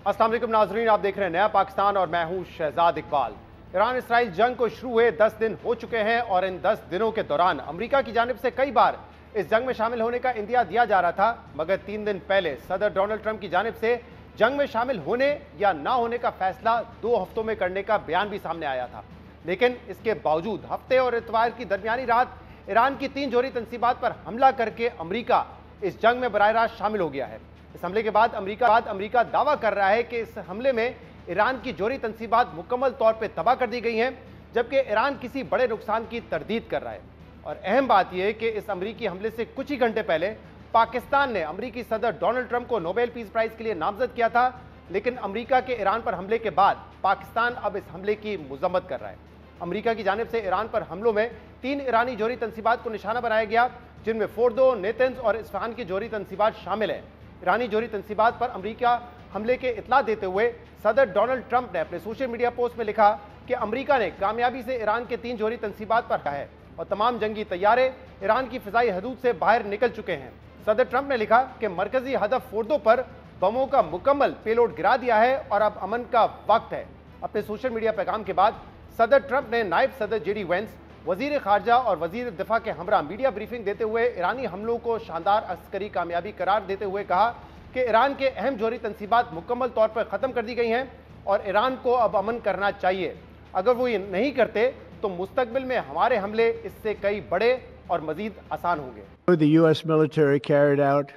अस्सलाम वालेकुम नाजरीन, आप देख रहे हैं नया पाकिस्तान और मैं हूं शहजाद इकबाल। ईरान इसराइल जंग को शुरू हुए 10 दिन हो चुके हैं और इन 10 दिनों के दौरान अमेरिका की जानिब से कई बार इस जंग में शामिल होने का इंदिया दिया जा रहा था, मगर 3 दिन पहले सदर डोनाल्ड ट्रंप की जानिब से जंग में शामिल होने या ना होने का फैसला 2 हफ्तों में करने का बयान भी सामने आया था। लेकिन इसके बावजूद हफ्ते और इतवार की दरमियानी रात ईरान की 3 जोहरी तंसीबात पर हमला करके अमेरिका इस जंग में बराह रास्त शामिल हो गया है। इस हमले के बाद अमेरिका दावा कर रहा है कि इस हमले में ईरान की जोहरी तंसीबात मुकम्मल तौर पर तबाह कर दी गई हैं, जबकि ईरान किसी बड़े नुकसान की तरदीद कर रहा है। और अहम बात यह है कि इस अमेरिकी हमले से कुछ ही घंटे पहले पाकिस्तान ने अमेरिकी सदर डोनाल्ड ट्रंप को नोबेल पीस प्राइज के लिए नामजद किया था, लेकिन अमेरिका के ईरान पर हमले के बाद पाकिस्तान अब इस हमले की मजम्मत कर रहा है। अमेरिका की जानिब से ईरान पर हमलों में 3 ईरानी जोहरी तंसीबात को निशाना बनाया गया, जिनमें फोर्दो, नेतन्स और इस्फहान की जोहरी तंसीबात शामिल हैं। ईरानी जोहरी तंसीबात पर अमेरिका हमले के इतला देते हुए सदर डोनाल्ड ट्रंप ने अपने सोशल मीडिया पोस्ट में लिखा कि अमेरिका ने कामयाबी से ईरान के 3 जोहरी तंसीबात पर है और तमाम जंगी तैयारे ईरान की फिजाई हदूद से बाहर निकल चुके हैं। सदर ट्रंप ने लिखा कि मरकजी हदफ फोर्दो पर बमों का मुकम्मल पेलोड गिरा दिया है और अब अमन का वक्त है। अपने सोशल मीडिया पैगाम के बाद सदर ट्रंप ने नायब सदर जेडी वेंस, वजीर खारजा और वजीर दिफा के हमरा मीडिया ब्रीफिंग देते हुए ईरानी हमलों को शानदार अस्करी कामयाबी करार देते हुए कहा कि ईरान के अहम जोहरी तंसीबात मुकम्मल तौर पर ख़त्म कर दी गई हैं और ईरान को अब अमन करना चाहिए। अगर वो ये नहीं करते तो मुस्तकबिल में हमारे हमले इससे कई बड़े और मजीद आसान होंगे। The U.S. military carried out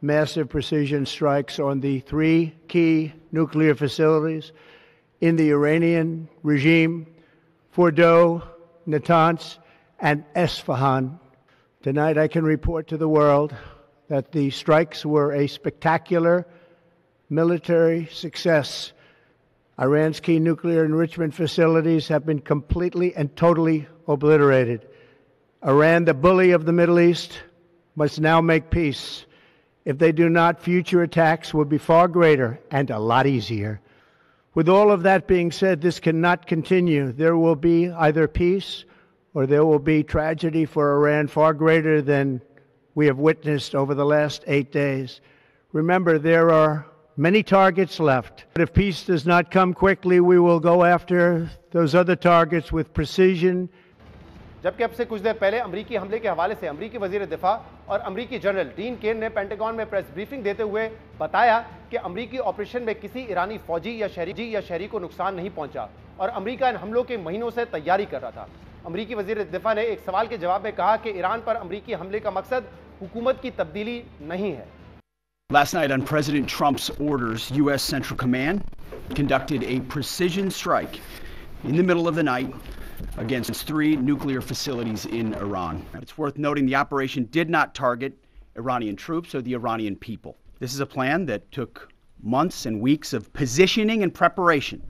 massive precision strikes on the 3 key nuclear facilities in the Iranian regime, Fordow, Natanz, and Esfahan. Tonight I can report to the world that the strikes were a spectacular military success. Iran's key nuclear enrichment facilities have been completely and totally obliterated. Iran, the bully of the Middle East, must now make peace. If they do not, future attacks will be far greater and a lot easier. With all of that being said, this cannot continue. There will be either peace or there will be tragedy for Iran far greater than we have witnessed over the last 8 days. Remember, there are many targets left. But if peace does not come quickly, we will go after those other targets with precision. जबकि अब से कुछ देर पहले अमरीकी हमले के हवाले से अमरीकी वजीर दिफा और अमरीकी जनरल डीन केन ने पेंटागन में प्रेस ब्रीफिंग देते हुए बताया कि अमरीकी ऑपरेशन में किसी ईरानी फौजी या शहरी को नुकसान नहीं पहुंचा और अमरीका इन हमलों के महीनों से तैयारी कर रहा था। अमरीकी वजीर दिफा ने एक सवाल के जवाब में कहा कि ईरान पर अमरीकी हमले का मकसद हुकूमत की तब्दीली नहीं है। Last night, on President Trump's orders, U.S. Central Command conducted a precision strike in the middle of the night against 3 nuclear facilities in Iran. It's worth noting the operation did not target Iranian troops or the Iranian people. This is a plan that took months and weeks of positioning and preparation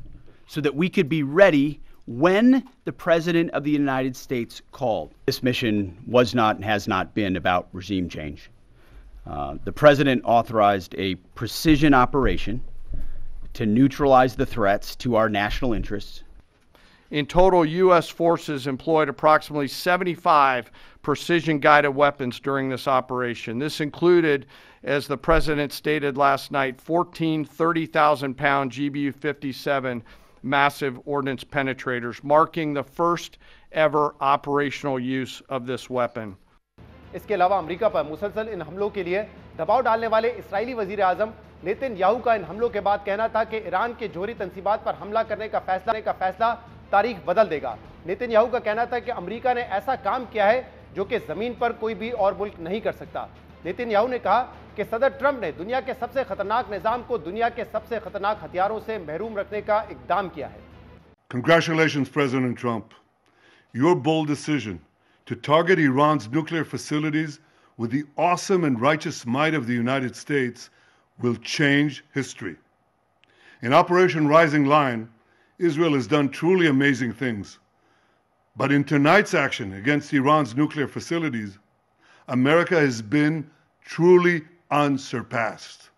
so that we could be ready when the President of the United States called. This mission was not and has not been about regime change. The President authorized a precision operation to neutralize the threats to our national interests. In total, U.S. forces employed approximately 75 precision-guided weapons during this operation. This included, as the President stated last night, 14 30,000-pound GBU-57 massive ordnance penetrators, marking the first ever operational use of this weapon. इसके अलावा America पर मुसलसल इन हमलों के लिए दबाव डालने वाले इस्राएली वजीर आजम नेतन्याहू का इन हमलों के बाद कहना था कि ईरान के जोहरी तंसीबात पर हमला करने का फैसला तारीख बदल देगा। नेतन्याहू का कहना था कि अमेरिका ने ऐसा काम किया है जो कि जमीन पर कोई भी और मुल्क नहीं कर सकता। नेतन्याहू ने कहा कि सदर ट्रंप ने दुनिया के सबसे खतरनाक निजाम को दुनिया के सबसे खतरनाक हथियारों से महरूम रखने का इक़दाम किया है। Congratulations, President Trump. Your bold decision to target Iran's nuclear facilities with the awesome and righteous might of the United States will change history. In Operation Rising Lion, Israel has done truly amazing things. But in tonight's action against Iran's nuclear facilities, America has been truly unsurpassed.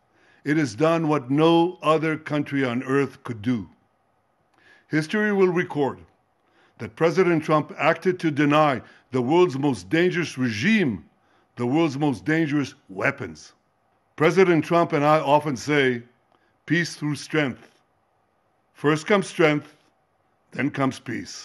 It has done what no other country on earth could do. History will record that President Trump acted to deny the world's most dangerous regime the world's most dangerous weapons. President Trump and I often say, peace through strength. First comes strength, then comes peace.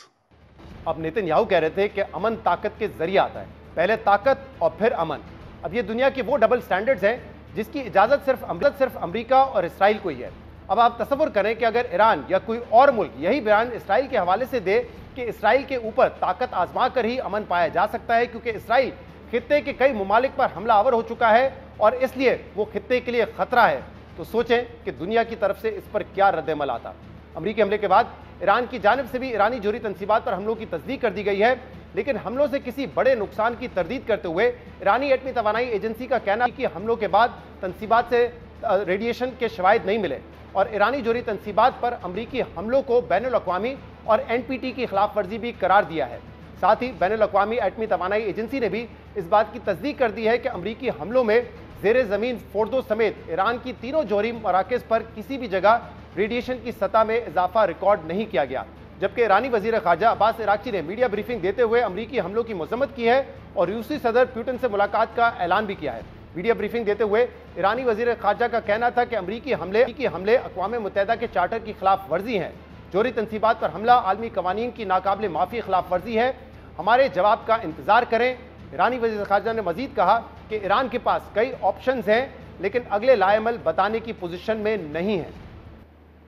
अब Netanyahu कह रहे थे कि अमन ताकत के जरिए आता है, पहले ताकत और फिर अमन। अब ये दुनिया के वो डबल स्टैंडर्ड्स हैं जिसकी इजाजत सिर्फ अमेरिका और इसराइल को ही है। अब आप तसव्वुर करें कि अगर ईरान या कोई और मुल्क यही बयान इसराइल के हवाले से दे कि इसराइल के ऊपर ताकत आजमा कर ही अमन पाया जा सकता है, क्योंकि इसराइल खित्ते के कई ममालिक पर हमलावर हो चुका है और इसलिए वो खित्ते के लिए खतरा है, तो सोचें कि दुनिया की तरफ से इस पर क्या रद्द-ए-अमल आता। अमेरिकी हमले के बाद ईरान की जानिब से भी ईरानी जोहरी तंसीबात पर हमलों की तस्दीक कर दी गई है, लेकिन हमलों से किसी बड़े नुकसान की तरदीद करते हुए ईरानी एटमी तवानाई एजेंसी का कहना है कि हमलों के बाद तंसीबात से रेडिएशन के शवाहिद नहीं मिले और ईरानी जोहरी तंसीबात पर अमरीकी हमलों को बैनुल-अक़वामी और NPT की खिलाफ वर्जी भी करार दिया है। साथ ही बैनुल-अक़वामी एटमी तवानाई एजेंसी ने भी इस बात की तस्दीक कर दी है कि अमरीकी हमलों में ज़ेरे ज़मीन फोर्दो समेत ईरान की तीनों जोहरी मराकज़ पर किसी भी जगह रेडिएशन की सतह में इजाफा रिकॉर्ड नहीं किया गया। जबकि ईरानी वज़ीर ख़ारजा अब्बास इराक़ची ने मीडिया ब्रीफिंग देते हुए अमरीकी हमलों की मज़म्मत की है और रूसी सदर पुतिन से मुलाकात का ऐलान भी किया है। मीडिया ब्रीफिंग देते हुए ईरानी वज़ीर ख़ारजा का कहना था कि अमरीकी हमले अक़वाम मुत्तहिदा के चार्टर की खिलाफ वर्जी हैं। जोहरी तंसीबात पर हमला आलमी कवानीन की नाकाबिल माफ़ी खिलाफ वर्जी है, हमारे जवाब का इंतज़ार करें। ईरानी वज़ीर ख़ारजा ने मज़ीद कहा कि ईरान के पास कई ऑप्शंस हैं, लेकिन अगले लाएमल बताने की पोजीशन में नहीं है।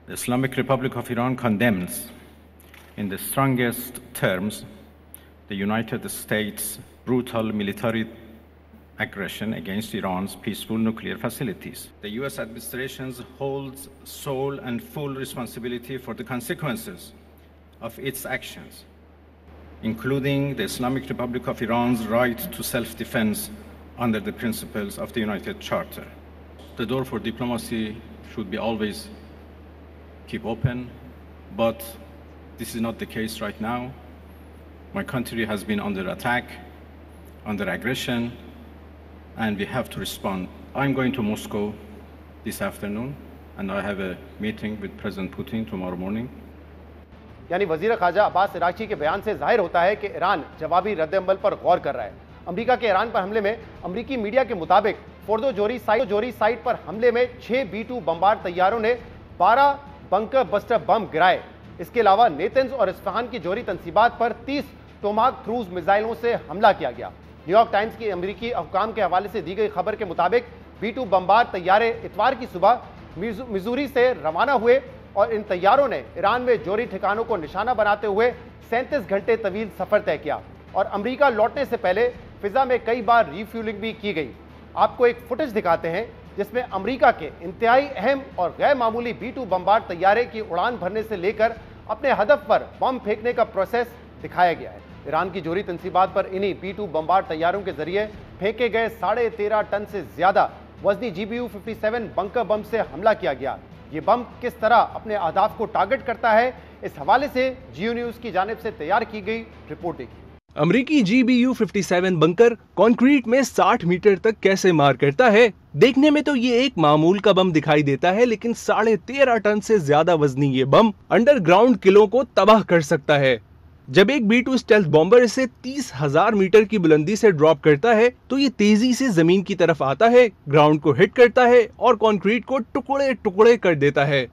The Islamic Republic of Iran condemns in the strongest terms the United States' brutal military aggression against Iran's peaceful nuclear facilities. The US administration holds sole and full responsibility for the consequences of its actions, including the Islamic Republic of Iran's right to self-defense under the principles of the United Charter. The door for diplomacy should be always keep open, but this is not the case right now. My country has been under attack, under aggression, and we have to respond. I'm going to Moscow this afternoon, and I have a meeting with President Putin tomorrow morning. यानी वज़ीर ख़ारजा अब्बास इराक़ची के बयान से जाहिर होता है कि Iran जवाबी रद्द-ए-अमल पर गौर कर रहा है। अमेरिका के ईरान पर हमले में अमेरिकी मीडिया के मुताबिक फोर्दो जोहरी साइट पर हमले में 6 B-2 बमबार तैयारों ने 12 बंकर बस्टर बम गिराए। इसके अलावा नेतन्स और इस्फहान की जोहरी तंसीबात पर 30 टोमाहाक क्रूज मिसाइलों से हमला किया गया। न्यूयॉर्क टाइम्स की अमेरिकी हुक्काम के हवाले से दी गई खबर के मुताबिक B-2 बमबार तैयारे इतवार की सुबह मिजूरी से रवाना हुए और इन तैयारों ने ईरान में जोहरी ठिकानों को निशाना बनाते हुए 37 घंटे तवील सफर तय किया और अमेरिका लौटने से पहले फिजा में कई बार रिफ्यूलिंग भी की गई। आपको एक फुटेज दिखाते हैं जिसमें अमेरिका के इंतहाई अहम और गैर मामूली B-2 बमबार तैयारे की उड़ान भरने से लेकर अपने हदफ पर बम फेंकने का प्रोसेस दिखाया गया है। ईरान की जोहरी तंसीबात पर इन्हीं B-2 बमबार तैयारों के जरिए फेंके गए 13.5 टन से ज्यादा वजनी GBU-57 बंकर बम से हमला किया गया। ये बम किस तरह अपने अहदाफ को टारगेट करता है, इस हवाले से जियो न्यूज की जानिब से तैयार की गई रिपोर्ट देखिए। अमेरिकी GBU-57 बंकर कंक्रीट में 60 मीटर तक कैसे मार करता है। देखने में तो ये एक मामूल का बम दिखाई देता है, लेकिन 13.5 टन से ज्यादा वजनी ये बम अंडरग्राउंड किलों को तबाह कर सकता है। जब एक B-2 स्टेल्थ बॉम्बर इसे 30,000 मीटर की बुलंदी से ड्रॉप करता है तो ये तेजी से जमीन की तरफ आता है, ग्राउंड को हिट करता है और कंक्रीट को टुकड़े टुकड़े कर देता है।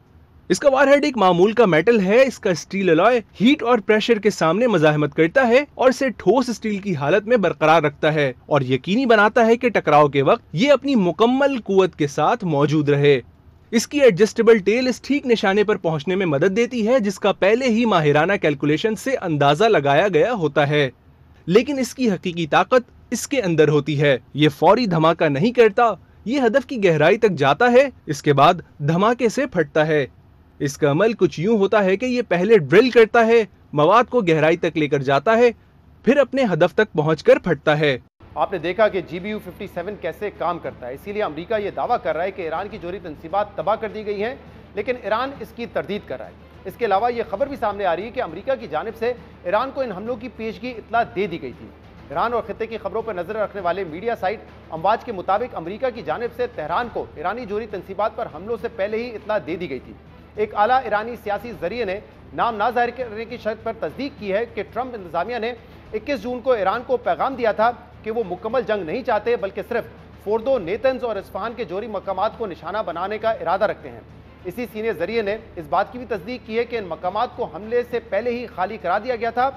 इसका वारहेड एक मामूल का मेटल है। इसका स्टील अलॉय हीट और प्रेशर के सामने मज़ाहमत करता है और इसे ठोस स्टील की हालत में बरकरार रखता है और यकीनी बनाता है कि टकराव के वक्त ये अपनी मुकम्मल कुव्वत के साथ मौजूद रहे। इसकी एडजस्टेबल टेल इस ठीक निशाने पर पहुंचने में मदद देती है जिसका पहले ही माहिराना कैलकुलेशन से अंदाजा लगाया गया होता है, लेकिन इसकी हकीकी ताकत इसके अंदर होती है। ये फौरी धमाका नहीं करता, ये हदफ की गहराई तक जाता है, इसके बाद धमाके से फटता है। इसका अमल कुछ यूं होता है कि ये पहले ड्रिल करता है, मवाद को गहराई तक लेकर जाता है, फिर अपने हदफ तक पहुंचकर फटता है। आपने देखा कि GBU-57 कैसे काम करता है, इसीलिए अमेरिका ये दावा कर रहा है कि ईरान की जोहरी तंसीबात तबाह कर दी गई हैं, लेकिन ईरान इसकी तरदीद कर रहा है। इसके अलावा ये खबर भी सामने आ रही है कि अमेरिका की जानिब से ईरान को इन हमलों की पेशगी इतला दे दी गई थी। ईरान और खित्ते की खबरों पर नजर रखने वाले मीडिया साइट अमवाज के मुताबिक अमेरिका की जानिब से तेहरान को ईरानी जोहरी तंसीबात पर हमलों से पहले ही इतला दे दी गई थी। एक आला ईरानी सियासी जरिए ने नाम ना जाहिर करने की शर्त पर तस्दीक की है कि ट्रंप इंतजामिया ने 21 जून को ईरान को पैगाम दिया था कि वो मुकम्मल जंग नहीं चाहते, बल्कि सिर्फ फोर्दो, नेतन्स और इस्फहान के जोहरी मकामात को निशाना बनाने का इरादा रखते हैं। इसी सीनियर जरिए ने इस बात की भी तस्दीक की है कि इन मकामात को हमले से पहले ही खाली करा दिया गया था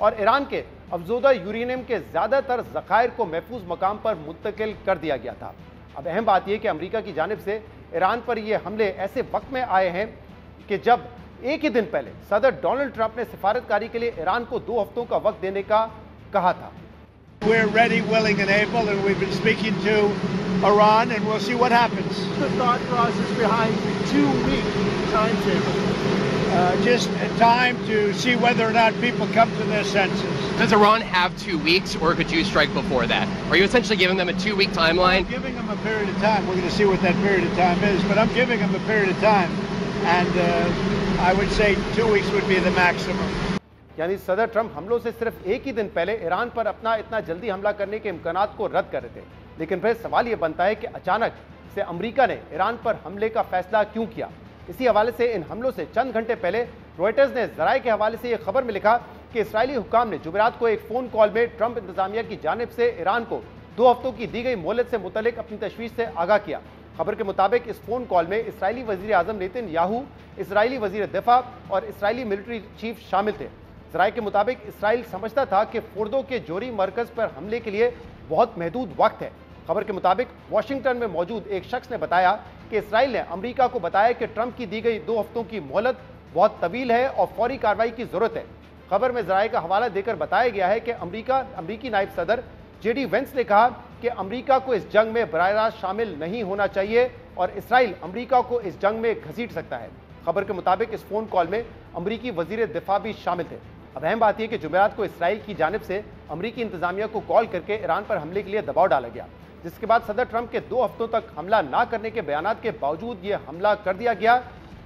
और ईरान के अफजोदा यूरेनियम के ज़्यादातर ज़खायर को महफूज मकाम पर मुंतकिल कर दिया गया था। अब अहम बात यह कि अमेरिका की जानिब से ईरान पर यह हमले ऐसे वक्त में आए हैं कि जब एक ही दिन पहले सदर डोनाल्ड ट्रंप ने सिफारतकारी के लिए ईरान को 2 हफ्तों का वक्त देने का कहा था। We're ready, willing, and able, and we've been speaking to Iran, and we'll see what happens. The thought process behind the 2-week timetable. Just time to see whether or not people come to their senses. Does Iran have 2 weeks, or could you strike before that? Are you essentially giving them a 2-week timeline? I'm giving them a period of time. We're going to see what that period of time is, but I'm giving them a period of time, and I would say 2 weeks would be the maximum. यानी सदर Trump हमलों से सिर्फ एक ही दिन पहले Iran पर अपना इतना जल्दी हमला करने के इम्कानात को रद्द कर रहे थे, लेकिन फिर सवाल यह बनता है कि अचानक से अमेरिका ने ईरान पर हमले का फैसला क्यों किया। इसी हवाले से इन हमलों से चंद घंटे पहले रॉयटर्स ने जराये के हवाले से यह खबर में लिखा कि इस्राएली हुक्काम ने जुमेरात को एक फ़ोन कॉल में ट्रंप इंतजामिया की जानिब से ईरान को 2 हफ्तों की दी गई मोहलत से मुतल्लिक अपनी तशवीश से आगाह किया। खबर के मुताबिक इस फ़ोन कॉल में इसराइली वज़ीर आज़म नेतन्याहू, इसराइली वज़ीर दिफा और इसराइली मिलिट्री चीफ शामिल थे। जराये के मुताबिक इसराइल समझता था कि फोर्दो के जोरी मरकज़ पर हमले के लिए बहुत महदूद वक्त है। खबर के मुताबिक वाशिंगटन में मौजूद एक शख्स ने बताया कि इसराइल ने अमेरिका को बताया कि ट्रंप की दी गई 2 हफ्तों की मोहलत बहुत तवील है और फौरी कार्रवाई की जरूरत है। खबर में जराये का हवाला देकर बताया गया है कि अमरीकी नायब सदर जेडी वेंस ने कहा कि अमरीका को इस जंग में बराह रास्त शामिल नहीं होना चाहिए और इसराइल अमरीका को इस जंग में घसीट सकता है। खबर के मुताबिक इस फोन कॉल में अमरीकी वजीर दिफा भी शामिल थे। अब अहम बात यह कि जुमेरात को इसराइल की जानिब से अमरीकी इंतजामिया को कॉल करके ईरान पर हमले के लिए दबाव डाला गया, जिसके बाद सदर ट्रंप के 2 हफ्तों तक हमला ना करने के बयानात के बावजूद ये हमला कर दिया गया,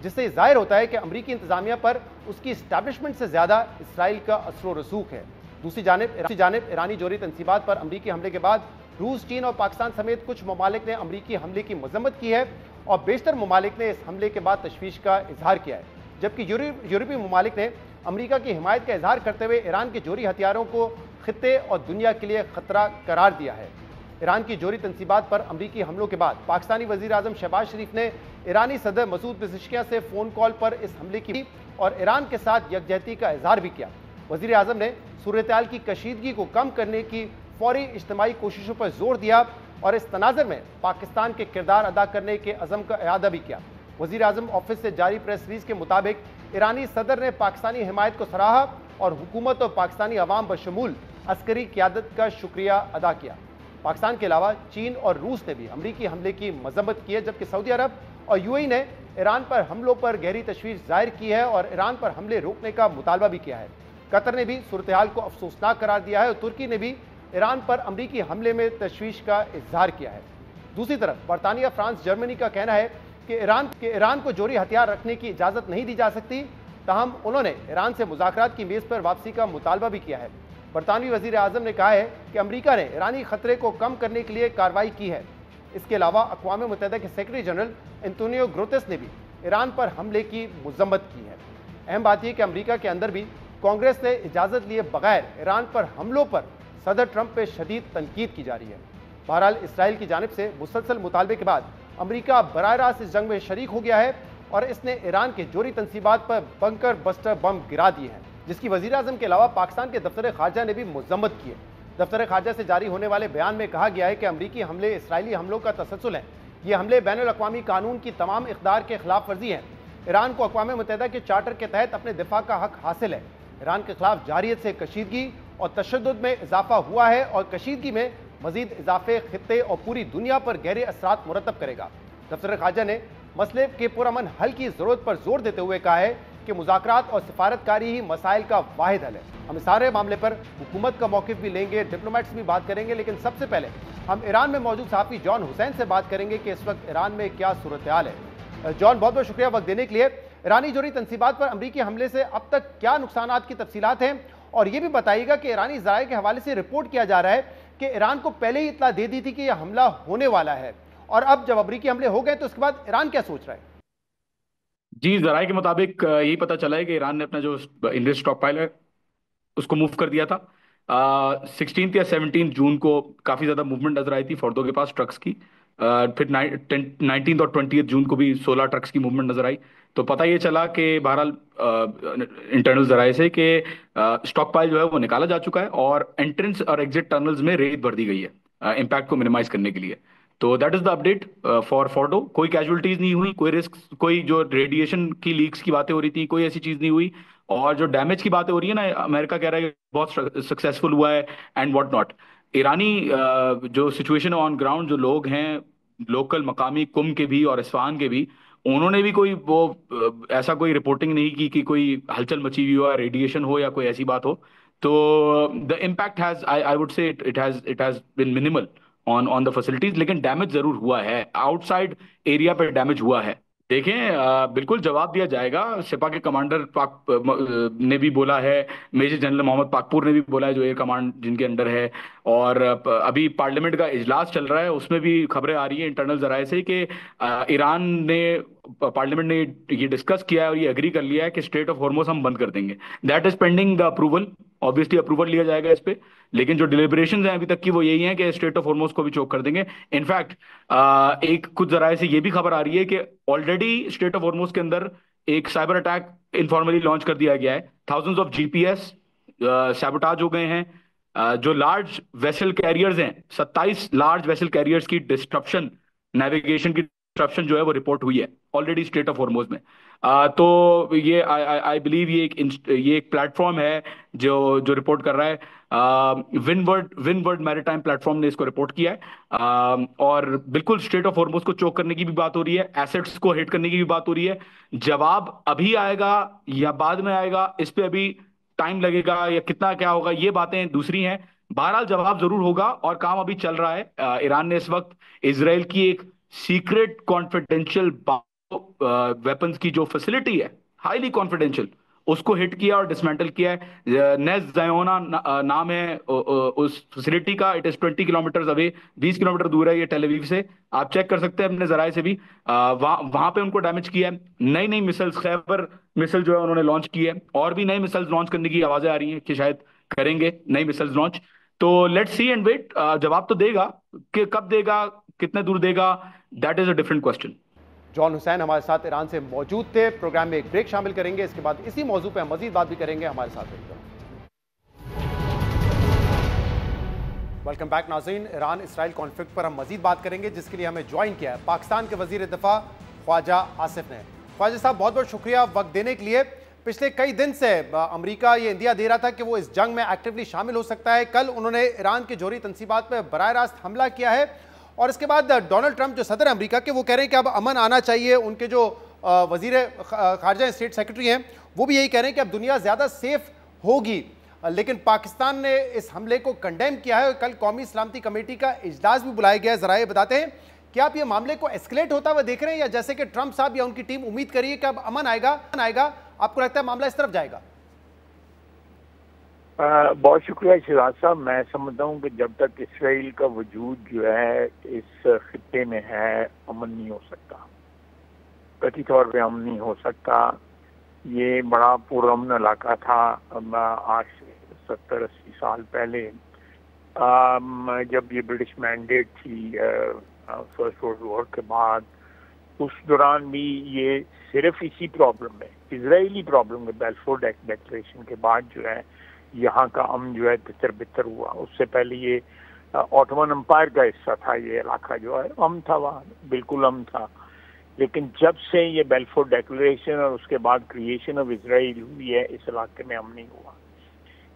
जिससे जाहिर होता है कि अमरीकी इंतजामिया पर उसकी इस्टेब्लिशमेंट से ज़्यादा इसराइल का असर रसूख है। दूसरी जानिब ईरानी जोरी तनसीबात पर अमरीकी हमले के बाद रूस, चीन और पाकिस्तान समेत कुछ ममालिक ने अमरीकी हमले की मजम्मत की है और बेशतर ममालिक ने इस हमले के बाद तशवीश का इजहार किया है, जबकि यूरोपीय ममालिक ने अमरीका की हिमायत का इजहार करते हुए ईरान के जोरी हथियारों को खित्ते और दुनिया के लिए खतरा करार दिया है। ईरान की जोरी तनसीबात पर अमरीकी हमलों के बाद पाकिस्तानी वजीर आजम शहबाज शरीफ ने ईरानी सदर मसूद पेज़ेश्कियां से फ़ोन कॉल पर इस हमले की और ईरान के साथ यकजहती का इजहार भी किया। वजीर आजम ने सूरत-ए-हाल की कशीदगी को कम करने की फौरी इज्तिमाई कोशिशों पर जोर दिया और इस तनाज़ुर में पाकिस्तान के किरदार अदा करने के अज़म का इआदा भी किया। वज़ीर आज़म ऑफिस से जारी प्रेस रिलीज के मुताबिक ईरानी सदर ने पाकिस्तानी हिमायत को सराहा और हुकूमत और पाकिस्तानी अवाम बशमूल अस्करी क़यादत का शुक्रिया अदा किया। पाकिस्तान के अलावा चीन और रूस ने भी अमरीकी हमले की मजम्मत की है, जबकि सऊदी अरब और यूएई ने ईरान पर हमलों पर गहरी तशवीश जाहिर की है और ईरान पर हमले रोकने का मुतालबा भी किया है। कतर ने भी सूरत हाल को अफसोसनाक करार दिया है और तुर्की ने भी ईरान पर अमरीकी हमले में तशवीश का इजहार किया है। दूसरी तरफ बरतानिया, फ्रांस, जर्मनी का कहना है कि ईरान को जोरी हथियार रखने की इजाज़त नहीं दी जा सकती, ताहम उन्होंने ईरान से मुज़ाकरात की मेज़ पर वापसी का मुतालबा भी किया है। बरतानवी वज़ीर आज़म ने कहा है कि अमरीका ने ईरानी खतरे को कम करने के लिए कार्रवाई की है। इसके अलावा अक़वाम मुत्तहिदा के सेक्रेटरी जनरल एंटोनियो गुतेरेस ने भी ईरान पर हमले की मजम्मत की है। अहम बात यह कि अमरीका के अंदर भी कांग्रेस से इजाज़त लिए बगैर ईरान पर हमलों पर सदर ट्रंप पे शदीद तनकीद की जा रही है। बहरहाल इसराइल की जानिब से मुसलसल मुतालबे के बाद अमरीका बराह रास्त इस जंग में शरीक हो गया है और इसने ईरान के जोरी तनसीबात पर बंकर बस्टर बम गिरा दिए हैं, जिसकी वज़ीर आज़म के अलावा पाकिस्तान के दफ्तर ख़ारजा ने भी मजम्मत की है। दफ्तर ख़ारजा से जारी होने वाले बयान में कहा गया है कि अमरीकी हमले इसराइली हमलों का तसलसल है। ये हमले बैनुल-अक़वामी कानून की तमाम इक़दार के खिलाफ वर्जी हैं। ईरान को अक़वाम मुत्तहिदा के चार्टर के तहत अपने दिफा का हक हासिल है। ईरान के खिलाफ जारियत से कशीदगी और तशद्दुद में इजाफा हुआ है और कशीदगी में मजीद इजाफे खित्ते और पूरी दुनिया पर गहरे असरात मुरतब करेगा। दफ्तर ख़ारजा ने मसले के पुरअमन हल की ज़रूरत पर जोर देते हुए कहा है कि मुज़ाकरात और सिफारतकारी ही मसाइल का वाहिद हल है। हम इस सारे मामले पर हुकूमत का मौक़िफ़ भी लेंगे, डिप्लोमेट्स भी बात करेंगे, लेकिन सबसे पहले हम ईरान में मौजूद सहाफ़ी जॉन हुसैन से बात करेंगे कि इस वक्त ईरान में क्या सूरत हाल है। जॉन, बहुत बहुत शुक्रिया वक्त देने के लिए। ईरानी जोरी तनसीबात पर अमरीकी हमले से अब तक क्या नुकसानात की तफसीलात हैं, और ये भी बताइएगा कि ईरानी ज़राए के हवाले से रिपोर्ट किया जा रहा है कि ईरान को पहले ही इत्तला दे दी थी कि यह हमला होने वाला है, और अब जब अमरीकी हमले हो गए तो उसके बाद ईरान क्या सोच रहा है? जी, जराए के मुताबिक यही पता चला है कि ईरान ने अपना जो इंडस्ट्रियल स्टॉक पाइल है उसको मूव कर दिया था। 16 या 17 जून को काफ़ी ज़्यादा मूवमेंट नजर आई थी फोर्दो के पास ट्रक्स की। फिर 19 और 20 जून को भी 16 ट्रक्स की मूवमेंट नजर आई। तो पता ये चला कि बहरहाल इंटरनल जराये से कि स्टॉक पाइल जो है वो निकाला जा चुका है और एंट्रेंस और एग्जिट टनल्स में रेत भर दी गई है इम्पैक्ट को मिनिमाइज करने के लिए। तो that is the update for Fordow. कोई कैजुअलिटीज नहीं हुई, कोई रिस्क, कोई जो रेडिएशन की लीक्स की बातें हो रही थी कोई ऐसी चीज नहीं हुई। और जो डैमेज की बातें हो रही है ना, अमेरिका कह रहा है कि बहुत सक्सेसफुल हुआ है एंड व्हाट नॉट। ईरानी जो सिचुएशन ऑन ग्राउंड, जो लोग हैं लोकल मकामी कुम के भी और इस्फहान के भी, उन्होंने भी कोई वो ऐसा कोई रिपोर्टिंग नहीं की कि कोई हलचल मची हुई हो या रेडिएशन हो या कोई ऐसी बात हो। तो the impact has I would say it has been minimal on the facilities, लेकिन डैमेज जरूर हुआ है, आउटसाइड एरिया पे डैमेज हुआ है। देखें बिल्कुल जवाब दिया जाएगा। सिपा के कमांडर ने भी बोला है, मेजर जनरल मोहम्मद पाकपुर ने भी बोला है, जो एयर कमांड जिनके अंडर है। और अभी पार्लियामेंट का इजलास चल रहा है, उसमें भी खबरें आ रही हैं इंटरनल जराये से कि ईरान ने, पार्लियामेंट ने ये डिस्कस किया है और ये एग्री कर लिया है कि स्ट्रेट ऑफ हॉर्मुज हम बंद कर देंगे। That is pending the approval. Obviously approval लिया जाएगा इस पे, लेकिन जो डिलिब्रेशंस हैं अभी तक की वो यही हैं कि स्ट्रेट ऑफ हॉर्मुज को भी चोक कर देंगे। इनफैक्ट एक कुछ जराये से ये भी खबर आ रही है कि ऑलरेडी स्ट्रेट ऑफ हॉर्मुज के अंदर एक साइबर अटैक इनफॉर्मली लॉन्च कर दिया गया है। थाउजेंड्स ऑफ जीपीएस सैबोटाज हो गए हैं। जो लार्ज वेसल कैरियर्स हैं, 27 लार्ज वेसल कैरियर्स की डिस्ट्रप्शन, नेविगेशन की डिस्ट्रप्शन जो है वो रिपोर्ट हुई है ऑलरेडी स्ट्रेट ऑफ हॉर्मुज में। तो ये आई बिलीव ये एक प्लेटफॉर्म है जो रिपोर्ट कर रहा है। विनवर्ड मैरीटाइम प्लेटफॉर्म ने इसको रिपोर्ट किया है। और बिल्कुल स्ट्रेट ऑफ हॉर्मुज को चोक करने की भी बात हो रही है, एसेट्स को हिट करने की भी बात हो रही है। जवाब अभी आएगा या बाद में आएगा, इस पे अभी टाइम लगेगा, या कितना क्या होगा ये बातें दूसरी हैं। बहरहाल जवाब जरूर होगा और काम अभी चल रहा है। ईरान ने इस वक्त इजराइल की एक सीक्रेट कॉन्फिडेंशियल वेपन्स की जो फैसिलिटी है, हाईली कॉन्फिडेंशियल, उसको हिट किया और डिसमेंटल किया है। नेज ज़ायोना नाम है उस फैसिलिटी का। It is 20 kilometre away, 20 kilometre दूर है ये टेल अवीव से। आप चेक कर सकते हैं अपने जराये से भी। वहां पे उनको डैमेज किया है। नई नई मिसाइल्स, खैबर मिसाइल जो है उन्होंने लॉन्च की है, और भी नई मिसाइल्स लॉन्च करने की आवाजें आ रही हैं कि शायद करेंगे नई मिसाइल्स लॉन्च। तो लेट्स सी एंड वेट। जवाब तो देगा, कि कब देगा, कितने दूर देगा, that is a different question. John Hussain हमारे साथ ईरान से मौजूद थे। प्रोग्राम में एक ब्रेक शामिल करेंगे, इसके बाद इसी मौजू पे हम मजीद बात भी करेंगे। हमारे साथ रहिएगा। वेलकम बैक नाज़रीन। ईरान इसराइल कॉन्फ्लिक्ट पर हम मजीद बात करेंगे, जिसके लिए हमें ज्वाइन किया है पाकिस्तान के वजीर दिफा ख्वाजा आसिफ ने। ख्वाजा साहब, बहुत बहुत शुक्रिया वक्त देने के लिए। पिछले कई दिन से अमेरिका ये इंदिया दे रहा था कि वो इस जंग में एक्टिवली शामिल हो सकता है। कल उन्होंने ईरान के जौहरी तंसीबात पर बराह रास्त हमला किया है, और इसके बाद डोनाल्ड ट्रंप जो सदर अमेरिका के, वो कह रहे हैं कि अब अमन आना चाहिए। उनके जो वजीर खारजा स्टेट सेक्रेटरी हैं वो भी यही कह रहे हैं कि अब दुनिया ज़्यादा सेफ होगी। लेकिन पाकिस्तान ने इस हमले को कंडेम किया है। कल कौमी सलामती कमेटी का इजलास भी बुलाया गया है। ज़रा ये बताते हैं कि आप ये मामले को एस्केलेट होता हुआ देख रहे हैं, या जैसे कि ट्रंप साहब या उनकी टीम उम्मीद करिए कि अब अमन आएगा, आपको लगता है मामला इस तरफ जाएगा? बहुत शुक्रिया शहजाद साहब। मैं समझता हूँ कि जब तक इसराइल का वजूद जो है इस खित्ते में है, अमन नहीं हो सकता, कथित तौर पे अमन नहीं हो सकता। ये बड़ा पुरअमन इलाका था। आज 70-80 साल पहले जब ये ब्रिटिश मैंडेट थी फर्स्ट वर्ल्ड वॉर के बाद, उस दौरान भी ये सिर्फ इसी प्रॉब्लम में, इजरायली प्रॉब्लम में, बेल्फोर डिक्लेरेशन के बाद जो है यहाँ का अमन जो है तितर बितर हुआ। उससे पहले ये ऑटोमन एम्पायर का हिस्सा था, ये इलाका जो है अमन था, वहाँ बिल्कुल अमन था। लेकिन जब से ये बेल्फोर डिक्लेरेशन और उसके बाद क्रिएशन ऑफ इजराइल हुई है, इस इलाके में अमन नहीं हुआ।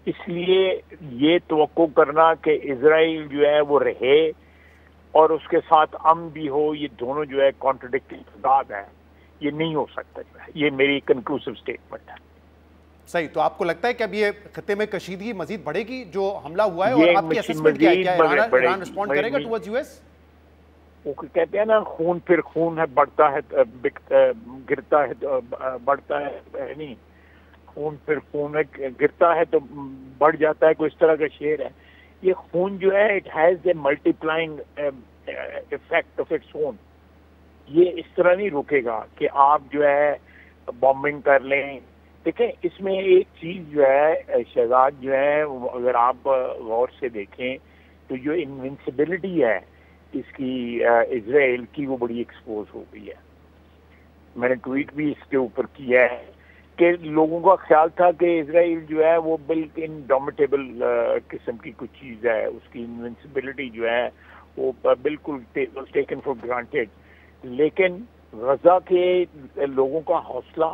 इसलिए ये तवक्को करना कि इजराइल जो है वो रहे और उसके साथ अमन भी हो, ये दोनों जो है कॉन्ट्रडिक्टिंग बात है, ये नहीं हो सकता जो है। ये मेरी कंक्लूसिव स्टेटमेंट है। सही। तो आपको लगता है कि अब ये खत्ते में कशीदगी मजीद बढ़ेगी जो हमला हुआ है, और आपकी असेसमेंट क्या है? क्या ईरान रिस्पॉन्ड करेगा टुवर्ड्स यूएस? वो कहते हैं ना, खून फिर खून है, बढ़ता है गिरता है, बढ़ता है नहीं, खून फिर खून है, गिरता है तो बढ़ जाता है, कोई इस तरह का शेर है। ये खून जो है it has a multiplying effect of its own. ये इस तरह नहीं रुकेगा कि आप जो है बॉम्बिंग कर लें। देखें, इसमें एक चीज जो है शहजाद जो है, अगर आप गौर से देखें तो जो इनविंसिबिलिटी है इसकी इजराइल की वो बड़ी एक्सपोज हो गई है। मैंने ट्वीट भी इसके ऊपर किया है कि लोगों का ख्याल था कि इजराइल जो है वो बिल्कुल इनडोमिटेबल किस्म की कुछ चीज़ है, उसकी इनविंसिबिलिटी जो है वो बिल्कुल टेकन फॉर ग्रांटेड। लेकिन गजा के लोगों का हौसला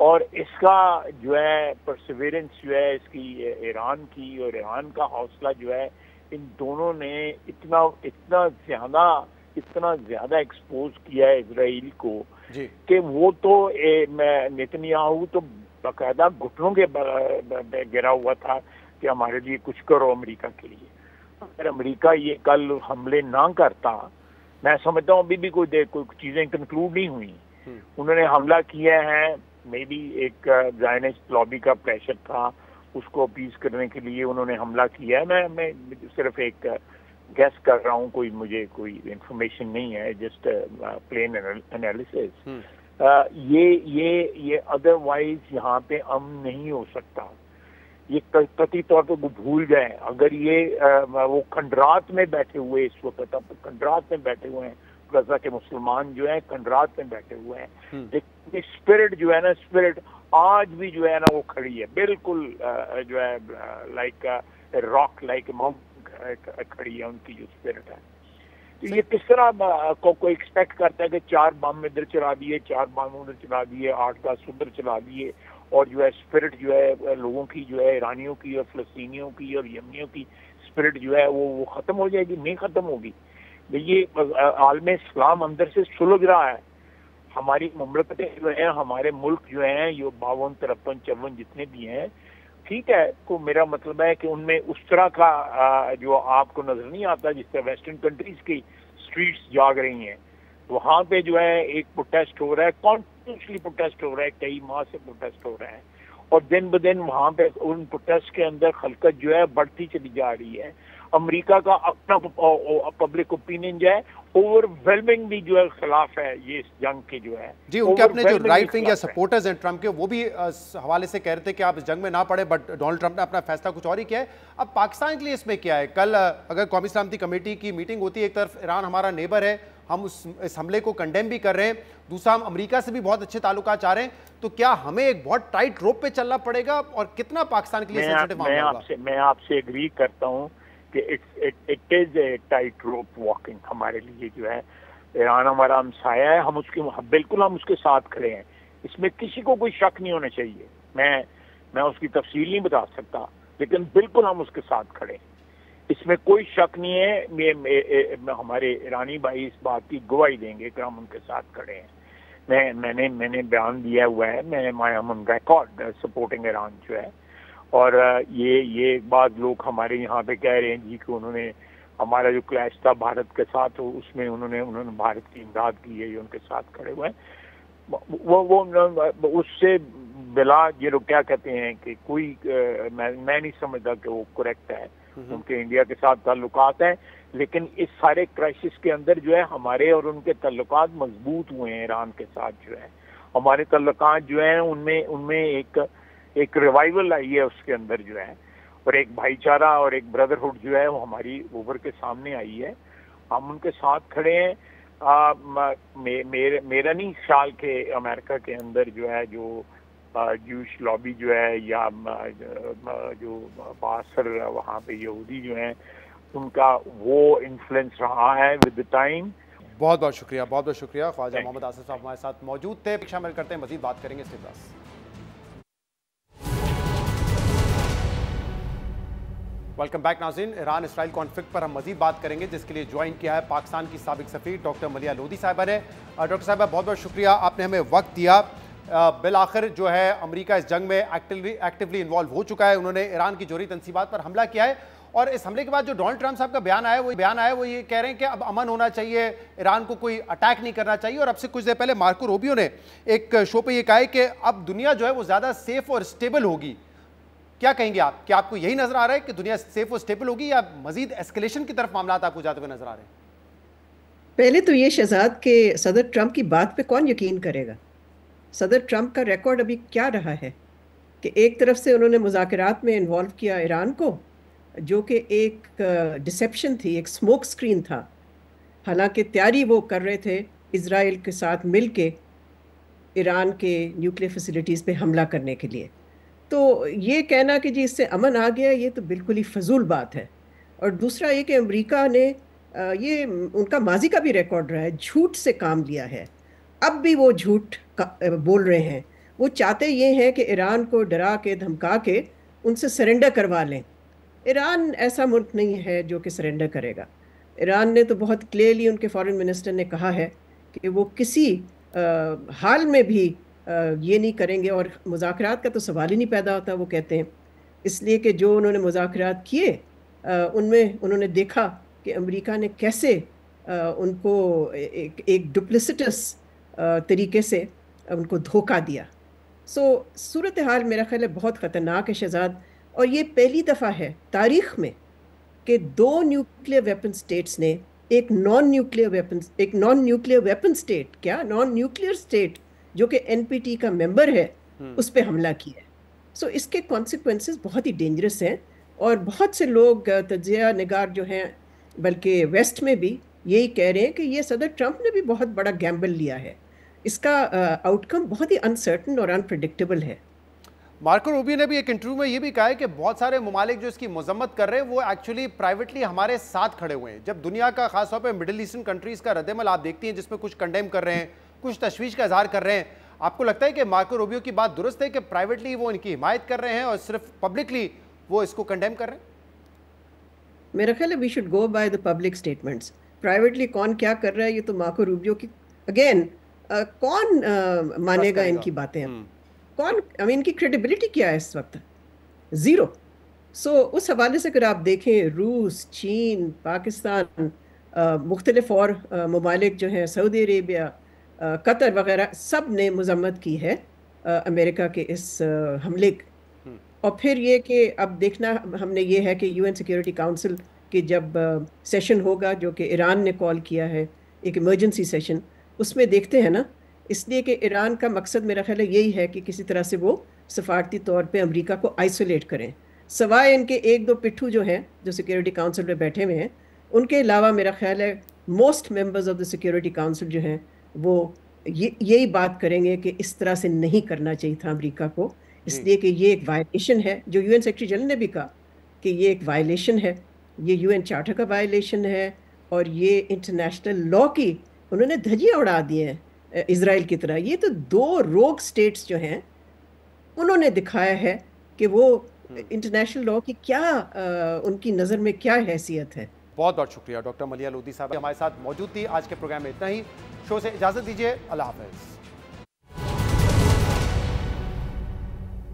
और इसका जो है परसिवरेंस जो है इसकी ईरान की और ईरान का हौसला जो है, इन दोनों ने इतना ज़्यादा एक्सपोज किया है इजराइल को कि वो तो नेतन्याहू तो बाकायदा घुटनों के गिरा हुआ था कि हमारे लिए कुछ करो अमेरिका के लिए। अगर अमेरिका ये कल हमले ना करता, मैं समझता हूँ अभी भी कोई चीज़ें कंक्लूड नहीं हुई। उन्होंने हमला किया है, मे बी एक ज़ायनिस्ट लॉबी का प्रेशर था, उसको अपीज करने के लिए उन्होंने हमला किया है। मैं सिर्फ एक गैस कर रहा हूँ, मुझे कोई इंफॉर्मेशन नहीं है, जस्ट प्लेन एनालिसिस। ये अदरवाइज यहाँ पे अमन नहीं हो सकता। ये कतई तौर पे वो भूल जाए। अगर ये वो खंडरात में बैठे हुए इस वक्त, अब खंडरात में बैठे हुए हैं गजा के मुसलमान जो है, खंडरात में बैठे हुए हैं, लेकिन स्पिरिट जो है ना, स्पिरिट आज भी जो है ना वो खड़ी है बिल्कुल, जो है लाइक रॉक, लाइक माउंट खड़ी है उनकी जो स्पिरिट है। तो ये किस तरह को एक्सपेक्ट करता है कि 4 बम इधर चला दिए, 4 बम उधर चला दिए, 8-10 उधर चला दिए, और जो है स्पिरिट जो है लोगों की जो है, ईरानियों की और फलस्तीनियों की और यमनियों की स्पिरिट जो है वो ख़त्म हो जाएगी? नहीं ख़त्म होगी। ये आलम इस्लाम अंदर से सुलझ रहा है। हमारी मुमलकतें जो हैं, हमारे मुल्क जो हैं, ये 52, 53, 54 जितने भी हैं, ठीक है, तो मेरा मतलब है कि उनमें उस तरह का जो आपको नजर नहीं आता, जिस तरह वेस्टर्न कंट्रीज की स्ट्रीट्स जाग रही हैं, वहाँ पे जो है एक प्रोटेस्ट हो रहा है, कॉन्टिन्यूसली प्रोटेस्ट हो रहा है, कई माह से प्रोटेस्ट हो रहा है, और दिन ब दिन वहाँ पे उन प्रोटेस्ट के अंदर खलकत जो है बढ़ती चली जा रही है। अमेरिका का अपना पब्लिक ओपिनियन जो है ओवरवेलमिंग भी जो है खिलाफ है ये इस जंग के जो है जी। उनके अपने जो राइट विंग या सपोर्टर्स हैं ट्रम्प के, वो भी हवाले से कह रहे थे कि आप इस जंग में ना पड़े, बट डोनाल्ड ट्रम्प ने अपना फैसला कुछ और ही किया है। अब पाकिस्तान के लिए इसमें क्या है? कल अगर कौमी सलामती कमेटी की मीटिंग होती है, एक तरफ ईरान हमारा नेबर है, हम इस हमले को कंडेम भी कर रहे हैं, दूसरा हम अमेरिका से भी बहुत अच्छे ताल्लुकात चाह रहे हैं, तो क्या हमें एक बहुत टाइट रोप पे चलना पड़ेगा और कितना पाकिस्तान के लिए सेंसिटिव मामला होगा? मैं आपसे एग्री करता हूँ कि it is a tight rope walking हमारे लिए। जो है ईरान हमारा हमसाया है, हम उसके साथ खड़े हैं, इसमें किसी को कोई शक नहीं होना चाहिए। मैं उसकी तफसील नहीं बता सकता, लेकिन बिल्कुल हम उसके साथ खड़े हैं, इसमें कोई शक नहीं है। हमारे ईरानी भाई इस बात की गवाही देंगे कि हम उनके साथ खड़े हैं। मैंने बयान दिया हुआ है, मैं ऑन रिकॉर्ड सपोर्टिंग ईरान जो है। और ये बात लोग हमारे यहाँ पे कह रहे हैं जी कि उन्होंने हमारा जो क्लैश था भारत के साथ, उसमें उन्होंने भारत की इमदाद की है, ये उनके साथ खड़े हुए हैं। वो उससे बिला ये लोग क्या कहते हैं कि कोई मैं नहीं समझता कि वो करेक्ट है। उनके इंडिया के साथ ताल्लुकात हैं, लेकिन इस सारे क्राइसिस के अंदर जो है हमारे और उनके ताल्लुकात मजबूत हुए हैं। ईरान के साथ जो है हमारे ताल्लुकात जो हैं उनमें एक रिवाइवल आई है उसके अंदर जो है, और एक भाईचारा और एक ब्रदरहुड जो है वो हमारी उभर के सामने आई है। हम उनके साथ खड़े हैं। मेरा नहीं ख्याल के अमेरिका के अंदर जो है जो जूश लॉबी जो है या जो बासर वहाँ पे यहूदी जो हैं उनका वो इन्फ्लुएंस रहा है विद द टाइम। बहुत बहुत शुक्रिया, बहुत बहुत शुक्रिया। ख्वाजा मोहम्मद आसिफ साहब हमारे साथ मौजूद थे। शामिल करते हैं, मजीद बात करेंगे इसके पास। वेलकम बैक नाज़रीन। ईरान इसराइल कॉन्फ्लिक्ट पर हम मजीद बात करेंगे, जिसके लिए ज्वाइन किया है पाकिस्तान की साबिक सफ़ीर डॉक्टर मलिया लोधी साहिबा ने। डॉक्टर साहिबा बहुत बहुत शुक्रिया, आपने हमें वक्त दिया। बिल आखिर जो है अमेरिका इस जंग में एक्टिवली इन्वॉल्व हो चुका है। उन्होंने ईरान की जोहरी तनसीबात पर हमला किया है, और इस हमले के बाद जो डोनाल्ड ट्रम्प साहब का बयान आया वो ये कह रहे हैं कि अब अमन होना चाहिए, ईरान को कोई अटैक नहीं करना चाहिए। और अब से कुछ देर पहले मार्को रूबियो ने एक शो पे ये कहा है कि अब दुनिया जो है वो ज़्यादा सेफ और स्टेबल होगी। क्या कहेंगे आप, कि आपको यही नजर आ रहा है कि दुनिया सेफ और स्टेबल होगी, या मजीद एस्केलेशन की तरफ मामला आपको जाते हुए नजर आ रहे हैं? पहले तो ये शहजाद के सदर ट्रम्प की बात पे कौन यकीन करेगा। सदर ट्रम्प का रिकॉर्ड अभी क्या रहा है कि एक तरफ से उन्होंने मुज़ाकरात में इन्वॉल्व किया ईरान को, जो कि एक डिसेप्शन थी, एक स्मोक स्क्रीन था हालांकि तैयारी वो कर रहे थे इजराइल के साथ मिलके ईरान के न्यूक्लियर फैसिलिटीज़ पे हमला करने के लिए। तो ये कहना कि जी इससे अमन आ गया, ये तो बिल्कुल ही फजूल बात है। और दूसरा ये कि अमेरिका ने ये उनका माजी का भी रिकॉर्ड रहा है, झूठ से काम लिया है। अब भी वो झूठ बोल रहे हैं। वो चाहते ये हैं कि ईरान को डरा के धमका के उनसे सरेंडर करवा लें। ईरान ऐसा मुल्क नहीं है जो कि सरेंडर करेगा। ईरान ने तो बहुत क्लियरली, उनके फॉरेन मिनिस्टर ने कहा है कि वो किसी हाल में भी ये नहीं करेंगे, और मुज़ाकरात का तो सवाल ही नहीं पैदा होता, वो कहते हैं। इसलिए कि जो उन्होंने मुज़ाकरात किए उनमें उन्होंने देखा कि अमेरिका ने कैसे उनको एक डुप्लिसिटस तरीके से उनको धोखा दिया। सूरत हाल मेरा ख्याल है बहुत ख़तरनाक है शहजाद। और ये पहली दफ़ा है तारीख़ में कि दो न्यूक्लियर वेपन स्टेट्स ने एक नॉन न्यूक्लियर वेपन स्टेट, क्या नॉन न्यूक्लियर स्टेट जो कि NPT का मेंबर है, उस पर हमला किया है। इसके कॉन्सिक्वेंसेस बहुत ही डेंजरस हैं। और बहुत से लोग तजिया निगार जो हैं, बल्कि वेस्ट में भी यही कह रहे हैं कि ये सदर ट्रंप ने भी बहुत बड़ा गैम्बल लिया है। इसका आउटकम बहुत ही अनसर्टन और अनप्रेडिक्टेबल है। मार्को रूबियो ने भी एक इंटरव्यू में ये भी कहा है कि बहुत सारे ममालिक जो इसकी मजम्मत कर रहे हैं वो एक्चुअली प्राइवेटली हमारे साथ खड़े हुए हैं। जब दुनिया का खासतौर पर मिडिल ईस्टर्न कंट्रीज़ का रद्दमल आप देखती हैं जिसमें कुछ कंडेम कर रहे हैं, कुछ तशवीश का इजहार कर रहे हैं, आपको लगता है कि मार्को रूबियो की बात दुरुस्त है कि प्राइवेटली वो इनकी हिमायत कर रहे हैं और सिर्फ पब्लिकली वो इसको कंडेम कर रहे हैं? मेरा ख्याल है we should go by the public statements. Privately कौन क्या कर रहा है ये तो मार्को रूबियो की, अगेन कौन मानेगा इनकी बातें? कौन, इनकी क्रेडिबिलिटी क्या है इस वक्त? ज़ीरो। उस हवाले से अगर आप देखें, रूस, चीन, पाकिस्तान, मुख्तलिफ और ममालिक जो हैं, सऊदी अरेबिया, कतर वगैरह, सब ने मजम्मत की है अमेरिका के इस हमले। और फिर ये कि अब देखना हमने ये है कि UN सिक्योरिटी काउंसिल के जब सेशन होगा जो कि ईरान ने कॉल किया है, एक इमरजेंसी सेशन, उसमें देखते हैं ना। इसलिए कि ईरान का मकसद मेरा ख्याल है यही है कि किसी तरह से वो सफारती तौर पे अमेरिका को आइसोलेट करें। सवाए इनके एक दो पिट्ठू जो हैं जो सिक्योरिटी काउंसिल में बैठे हुए हैं, उनके अलावा मेरा ख्याल है most members of the security council जो हैं वो यही बात करेंगे कि इस तरह से नहीं करना चाहिए था अमेरिका को। इसलिए कि ये एक वायलेशन है, जो UN सेक्रेटरी जनरल ने भी कहा कि ये एक वायलेशन है, ये UN चार्टर का वायलेशन है, और ये इंटरनेशनल लॉ की उन्होंने धज्जियाँ उड़ा दी हैं इजराइल की तरह। ये तो दो रोग स्टेट्स जो हैं उन्होंने दिखाया है कि वो इंटरनेशनल लॉ की क्या उनकी नज़र में क्या हैसियत है। बहुत बहुत शुक्रिया डॉक्टर मलिया लोधी साहब हमारे साथ मौजूद थी। आज के प्रोग्राम में इतना ही। शो से इजाज़त दीजिए। अल्लाह हाफ़िज़।